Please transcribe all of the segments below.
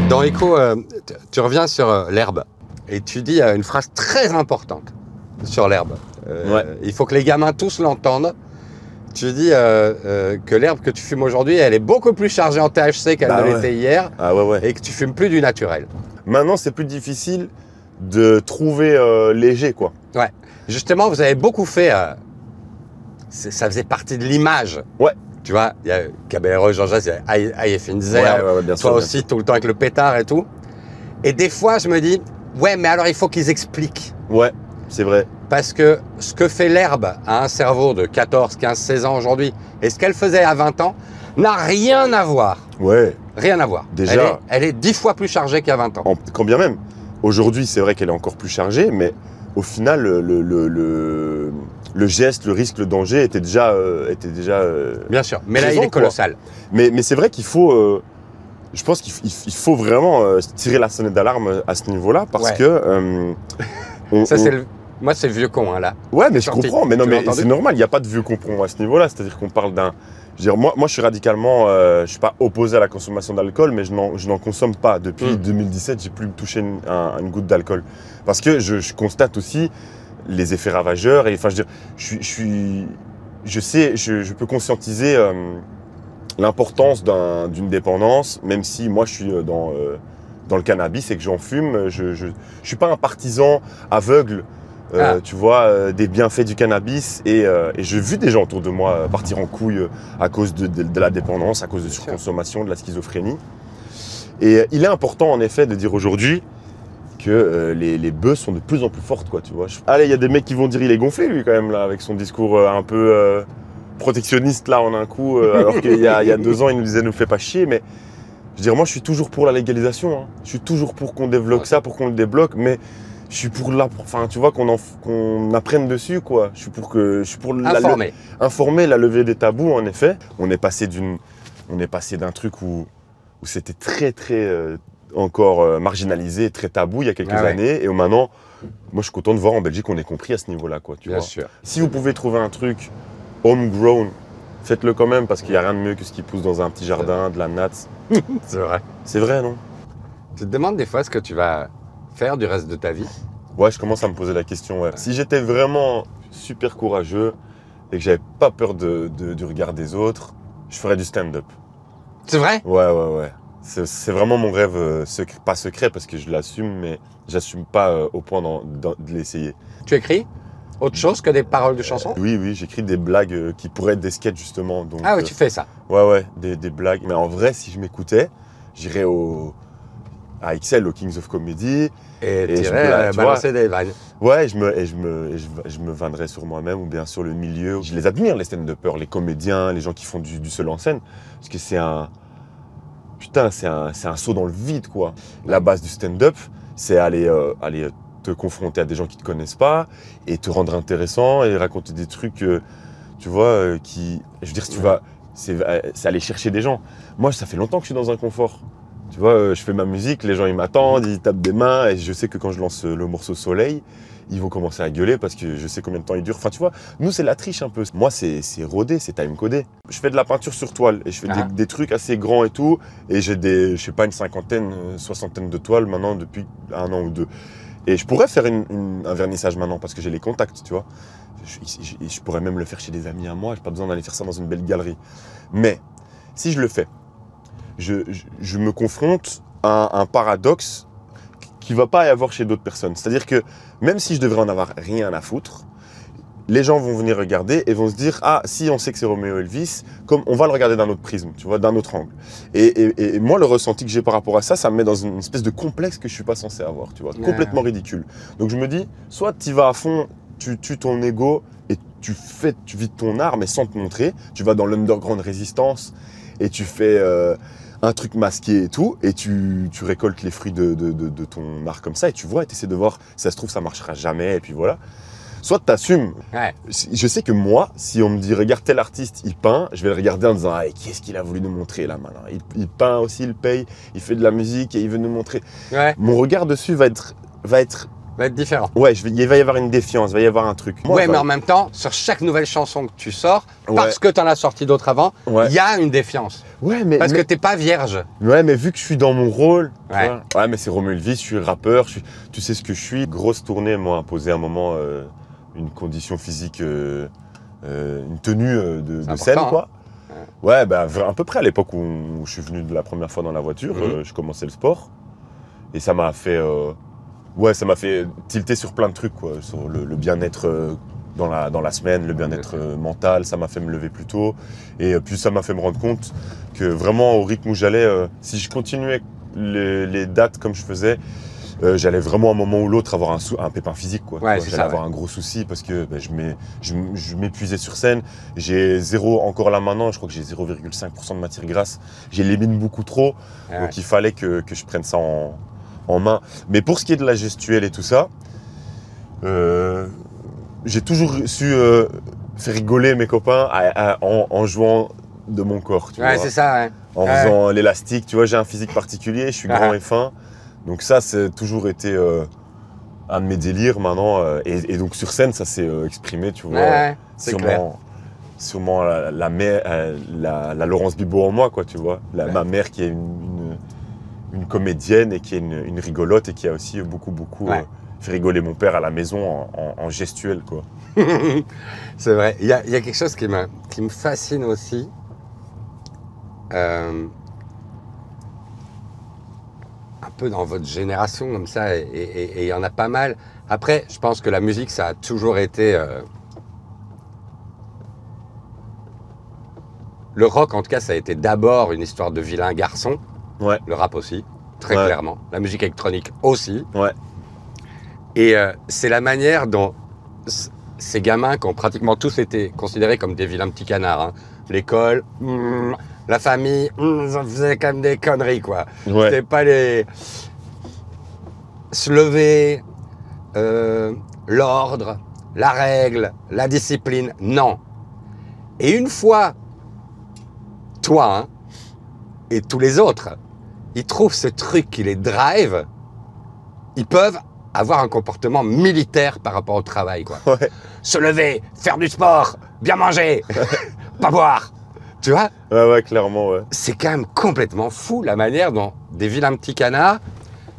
Dans Echo, tu reviens sur l'herbe et tu dis une phrase très importante sur l'herbe. Ouais. Il faut que les gamins tous l'entendent. Tu dis que l'herbe que tu fumes aujourd'hui, elle est beaucoup plus chargée en THC qu'elle ne l'était hier. Ah ouais, ouais. Et que tu fumes plus du naturel. Maintenant, c'est plus difficile de trouver léger, quoi. Ouais. Justement, vous avez beaucoup fait. Ça faisait partie de l'image. Ouais. Tu vois, il y a Caballero, Jean-Jacques, il y a Aïe Finzer, Ouais, bien sûr, toi bien aussi, tout le temps avec le pétard et tout. Et des fois, je me dis, ouais, mais alors il faut qu'ils expliquent. Ouais, c'est vrai. Parce que ce que fait l'herbe à un cerveau de 14, 15, 16 ans aujourd'hui, et ce qu'elle faisait à 20 ans, n'a rien à voir. Ouais. Rien à voir. Déjà. Elle est 10 fois plus chargée qu'à 20 ans. Quand bien même. Aujourd'hui, c'est vrai qu'elle est encore plus chargée, mais au final, le geste, le risque, le danger était déjà Bien sûr, mais là, présent, il est colossal. Mais c'est vrai qu'il faut, je pense qu'il faut vraiment tirer la sonnette d'alarme à ce niveau-là, parce que ça, moi, c'est vieux con, hein, là. Ouais, mais je comprends. Mais non, mais entendu c'est normal. Il n'y a pas de vieux comprend à ce niveau-là. C'est-à-dire qu'on parle d'un. Je veux dire, moi, je suis radicalement. Je suis pas opposé à la consommation d'alcool, mais je n'en consomme pas. Depuis 2017, j'ai plus touché une goutte d'alcool, parce que je constate aussi les effets ravageurs. Et enfin, je veux dire, je peux conscientiser l'importance d'une dépendance, même si moi, je suis dans le cannabis et que j'en fume. Je suis pas un partisan aveugle. Tu vois, des bienfaits du cannabis et j'ai vu des gens autour de moi partir en couille à cause de la dépendance, à cause de surconsommation, de la schizophrénie. Et il est important en effet de dire aujourd'hui que les buzz sont de plus en plus fortes, quoi, tu vois. Allez, il y a des mecs qui vont dire il est gonflé lui quand même là, avec son discours un peu protectionniste là en un coup, alors qu'il y a 2 ans il nous disait ne fait pas chier, mais je veux dire, moi je suis toujours pour la légalisation, hein. Je suis toujours pour qu'on développe ça, pour qu'on le débloque, mais je suis pour enfin, tu vois, qu'on apprenne dessus, quoi. Je suis pour informer la levée des tabous, en effet. On est passé d'un truc où c'était très, très encore marginalisé, très tabou il y a quelques années. Et maintenant, moi, je suis content de voir en Belgique qu'on ait compris à ce niveau-là, quoi. Tu vois. Sûr. Si vous pouvez trouver un truc homegrown, faites-le quand même, parce qu'il n'y a rien de mieux que ce qui pousse dans un petit jardin, de la natte. C'est vrai. C'est vrai, non? Tu te demandes des fois ce que tu vas faire du reste de ta vie? Ouais, je commence à me poser la question, ouais. Si j'étais vraiment super courageux et que j'avais pas peur du regard des autres, je ferais du stand-up. C'est vrai? Ouais. C'est vraiment mon rêve, pas secret parce que je l'assume, mais j'assume pas au point de l'essayer. Tu écris autre chose que des paroles de chansons? Oui, j'écris des blagues qui pourraient être des sketchs justement. Donc, ah oui, tu fais ça? Ouais, des blagues. Mais en vrai, si je m'écoutais, j'irais à Excel, au Kings of Comedy. Et je balancer des vannes. Ouais, je me vannerais sur moi-même ou bien sur le milieu. Je les admire, les stand-uppers, les comédiens, les gens qui font du seul en scène. Parce que c'est un saut dans le vide, quoi. La base du stand-up, c'est aller te confronter à des gens qui te connaissent pas et te rendre intéressant et raconter des trucs, tu vois, qui... Je veux dire, si tu vas... C'est aller chercher des gens. Moi, ça fait longtemps que je suis dans un confort. Tu vois, je fais ma musique, les gens ils m'attendent, ils tapent des mains et je sais que quand je lance le morceau Soleil, ils vont commencer à gueuler parce que je sais combien de temps il dure. Enfin, tu vois, nous c'est la triche un peu. Moi c'est rodé, c'est time-codé. Je fais de la peinture sur toile et je fais des trucs assez grands et tout. Et j'ai je sais pas, une 50aine, 60aine de toiles maintenant depuis 1 an ou 2. Et je pourrais faire un vernissage maintenant parce que j'ai les contacts, tu vois. Je pourrais même le faire chez des amis à moi, j'ai pas besoin d'aller faire ça dans une belle galerie. Mais si je le fais, je me confronte à un paradoxe qui ne va pas y avoir chez d'autres personnes. C'est-à-dire que même si je devrais en avoir rien à foutre, les gens vont venir regarder et vont se dire « Ah, si on sait que c'est Roméo Elvis, comme on va le regarder d'un autre prisme, tu vois, d'un autre angle. » Et moi, le ressenti que j'ai par rapport à ça, ça me met dans une espèce de complexe que je ne suis pas censé avoir, tu vois, complètement ridicule. Donc je me dis, soit tu y vas à fond, tu tues ton ego et tu vis ton art, mais sans te montrer. Tu vas dans l'underground résistance et tu fais un truc masqué et tout, et tu récoltes les fruits de ton art comme ça, et tu vois, et tu essaies de voir, si ça se trouve, ça marchera jamais, et puis voilà. Soit tu assumes. Ouais. Je sais que moi, si on me dit, regarde tel artiste, il peint, je vais le regarder en disant, ah, qu'est-ce qu'il a voulu nous montrer là maintenant? Il peint aussi, il paye, il fait de la musique et il veut nous montrer. Ouais. Mon regard dessus va être va être différent. Ouais, il va y avoir une défiance, il va y avoir un truc. Ouais, mais en même temps, sur chaque nouvelle chanson que tu sors, parce que tu en as sorti d'autres avant, il y a une défiance. Ouais, mais parce que t'es pas vierge. Ouais, mais vu que je suis dans mon rôle, ouais, ouais, mais c'est Romain Elvis, je suis rappeur, tu sais ce que je suis. Grosse tournée m'a imposé à un moment une condition physique, une tenue de scène, quoi. Hein. Ouais, bah, à peu près à l'époque où je suis venu la première fois dans la voiture, je commençais le sport. Et ça m'a fait, ça m'a fait tilter sur plein de trucs, quoi. Sur le bien-être dans la semaine, le bien-être mental, ça m'a fait me lever plus tôt. Et puis ça m'a fait me rendre compte que vraiment au rythme où j'allais, si je continuais les dates comme je faisais, j'allais vraiment à un moment ou l'autre avoir un pépin physique, quoi. Ouais, j'allais avoir un gros souci parce que je m'épuisais sur scène. J'ai encore là maintenant, je crois que j'ai 0,5% de matière grasse. J'élimine beaucoup trop, donc il fallait que je prenne ça en main. Mais pour ce qui est de la gestuelle et tout ça, j'ai toujours su faire rigoler mes copains en jouant de mon corps. Tu vois, c'est ça, ouais. En faisant l'élastique. Tu vois, j'ai un physique particulier, je suis grand et fin. Donc ça, c'est toujours été un de mes délires maintenant. Et donc sur scène, ça s'est exprimé, tu vois. Sûrement la Laurence Bibot en moi, quoi, tu vois. Ma mère qui est une comédienne et qui est une rigolote et qui a aussi beaucoup fait rigoler mon père à la maison en gestuelle, quoi. C'est vrai. Il y a quelque chose qui me fascine aussi. Un peu dans votre génération comme ça, et il y en a pas mal. Après, je pense que la musique, ça a toujours été... Le rock, en tout cas, ça a été d'abord une histoire de vilain garçon. Ouais. Le rap aussi, très clairement. La musique électronique aussi. Ouais. Et c'est la manière dont ces gamins qui ont pratiquement tous été considérés comme des vilains petits canards, hein. L'école, la famille, ça faisait quand même des conneries, quoi. Ouais. C'était pas les... Se lever, l'ordre, la règle, la discipline, non. Et une fois, toi, hein, et tous les autres, ils trouvent ce truc qui les drive, ils peuvent avoir un comportement militaire par rapport au travail, quoi. Ouais. Se lever, faire du sport, bien manger, pas boire. Tu vois? Ouais, clairement, ouais. C'est quand même complètement fou la manière dont des vilains petits canards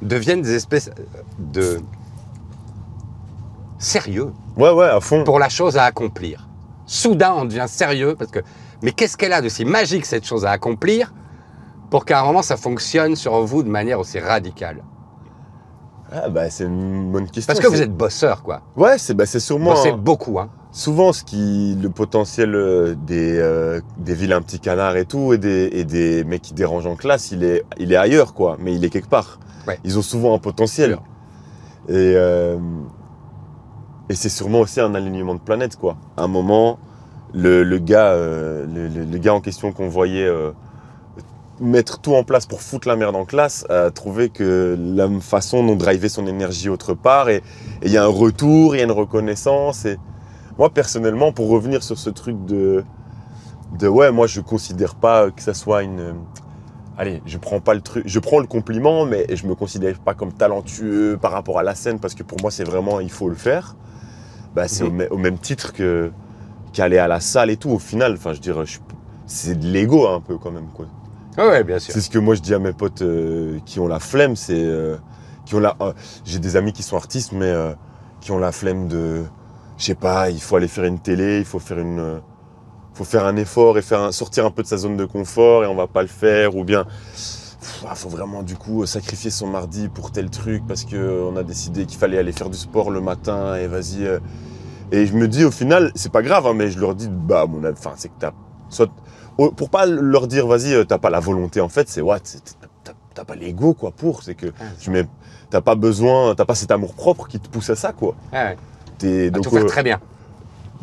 deviennent des espèces de sérieux. Ouais, à fond. Pour la chose à accomplir. Soudain, on devient sérieux parce que... Mais qu'est-ce qu'elle a de si magique, cette chose à accomplir, pour qu'à un moment, ça fonctionne sur vous de manière aussi radicale? Ah bah, c'est une bonne question. Parce que vous êtes bosseur, quoi. Ouais, c'est sûrement... Bossez beaucoup, hein. Souvent, le potentiel des vilains petits canards et tout, et des mecs qui dérangent en classe, il est ailleurs, quoi. Mais il est quelque part. Ouais. Ils ont souvent un potentiel. Et c'est sûrement aussi un alignement de planète, quoi. À un moment, le gars en question qu'on voyait mettre tout en place pour foutre la merde en classe, a trouvé que la façon dont driver son énergie autre part, et il y a un retour, il y a une reconnaissance. Et moi, personnellement, pour revenir sur ce truc moi, je considère pas que ça soit une... Allez, je prends le compliment, mais je me considère pas comme talentueux par rapport à la scène, parce que pour moi, c'est vraiment, il faut le faire. Bah, c'est au même titre qu'aller à la salle et tout. Au final, enfin, je dirais, c'est de l'ego un peu quand même, quoi. Ouais, bien sûr. C'est ce que moi je dis à mes potes qui ont la flemme, j'ai des amis qui sont artistes, mais qui ont la flemme de, je sais pas, il faut aller faire une télé, il faut faire un effort et sortir un peu de sa zone de confort, et on va pas le faire, ou bien faut vraiment du coup sacrifier son mardi pour tel truc parce que on a décidé qu'il fallait aller faire du sport le matin, et vas-y. Et je me dis au final, c'est pas grave, hein, mais je leur dis, bah mon avis, c'est que pour pas leur dire vas-y, t'as pas la volonté, en fait, c'est t'as pas l'ego, quoi, c'est que t'as pas besoin, t'as pas cet amour propre qui te pousse à ça, quoi. Donc, tout faire très bien.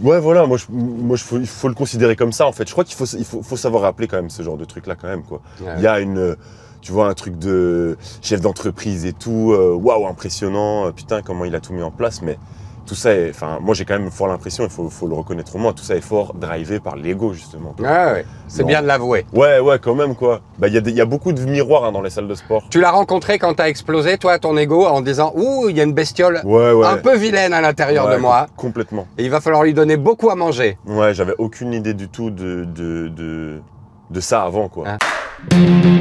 Ouais, voilà, il faut le considérer comme ça, en fait. Je crois qu'il faut savoir rappeler quand même ce genre de truc-là, quand même, quoi. Il y a tu vois, un truc de chef d'entreprise et tout, waouh, impressionnant, putain, comment il a tout mis en place, mais tout ça est, enfin, moi j'ai quand même fort l'impression, il faut le reconnaître au moins, tout ça est fort drivé par l'ego justement. Ouais. C'est Non. bien de l'avouer. Ouais, quand même quoi. Bah il y a beaucoup de miroirs hein, dans les salles de sport. Tu l'as rencontré quand t'as explosé, toi, ton ego, en disant « Ouh, il y a une bestiole Ouais. un peu vilaine à l'intérieur de moi. Complètement. Et il va falloir lui donner beaucoup à manger. » Ouais, j'avais aucune idée du tout de ça avant quoi. Ah.